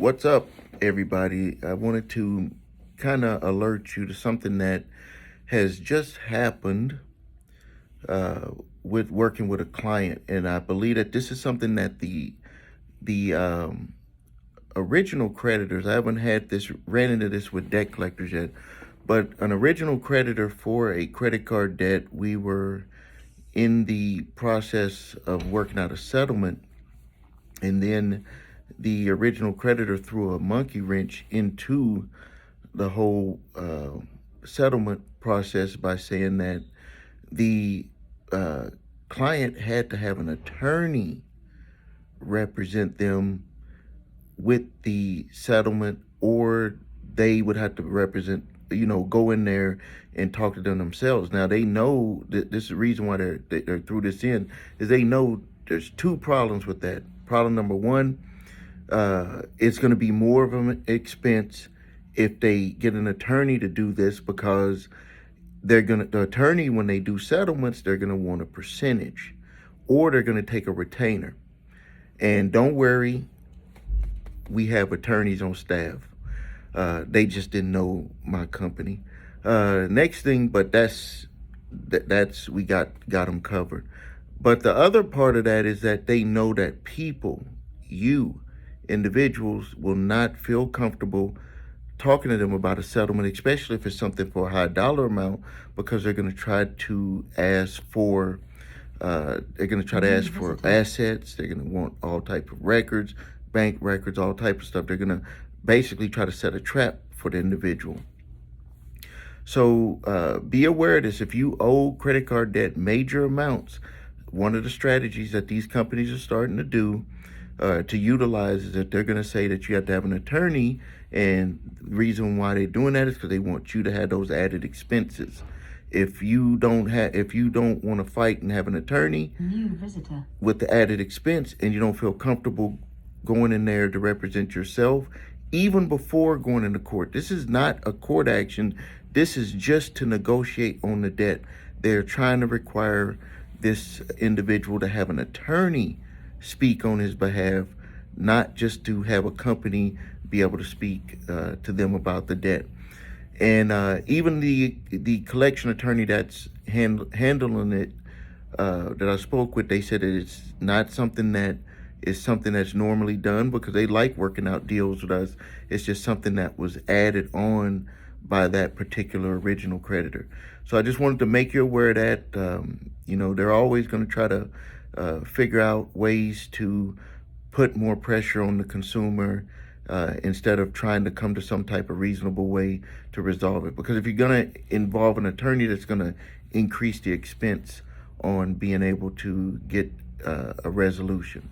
What's up, everybody? I wanted to kind of alert you to something that has just happened uh, with working with a client, and I believe that this is something that the original creditors. I haven't ran into this with debt collectors yet, but an original creditor for a credit card debt, we were in the process of working out a settlement, and then the original creditor threw a monkey wrench into the whole settlement process by saying that the uh, client had to have an attorney represent them with the settlement, or they would have to represent, go in there and talk to them themselves. Now they know that this is the reason why they're threw this in, is they know there's two problems with that. Problem number one, it's going to be more of an expense if they get an attorney to do this, because the attorney, when they do settlements, they're gonna want a percentage, or they're gonna take a retainer. And don't worry, we have attorneys on staff. They just didn't know my company. Next thing, but that's we got them covered. But the other part of that is that they know that individuals, will not feel comfortable talking to them about a settlement, especially if it's something for a high dollar amount, because they're going to try to ask for assets. They're going to want all type of records, bank records, all type of stuff. They're going to basically try to set a trap for the individual. So be aware of this. If you owe credit card debt major amounts, one of the strategies that these companies are starting to do, to utilize, is that they're going to say that you have to have an attorney, and the reason why they're doing that is because they want you to have those added expenses. If you don't want to fight and have an attorney with the added expense, and you don't feel comfortable going in there to represent yourself, even before going into court, this is not a court action. This is just to negotiate on the debt. They're trying to require this individual to have an attorney speak on his behalf, not just to have a company be able to speak to them about the debt. And even the collection attorney that's handling it, that I spoke with, they said that it's not something that's normally done, because they like working out deals with us. It's just something that was added on by that particular original creditor. So I just wanted to make you aware of that. They're always going to try to figure out ways to put more pressure on the consumer, instead of trying to come to some type of reasonable way to resolve it. Because if you're going to involve an attorney, that's going to increase the expense on being able to get a resolution.